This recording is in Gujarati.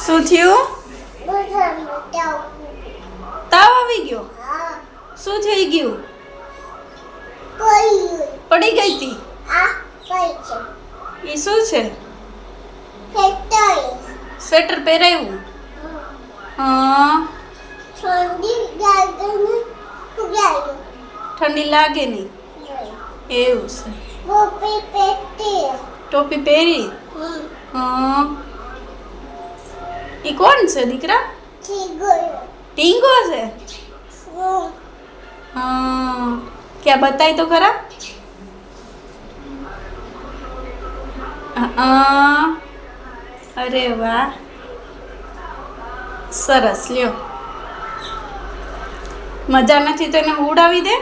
શું થયું? તાવ આવી ગયો? શું થઈ ગયું? પડી ગઈ તી? એ શું છે? સ્વેટર પહેરાયું? હા. ઠંડી લાગે નહીં એવું છે. ટોપી પહેરી? હા. એ કોણ છે દીકરા? ટીંગો છે. હા. ક્યાં બતાય તો ખરા? અરે વાહ, સરસ. લ્યો, મજા નથી તો એને ઉડાવી દે.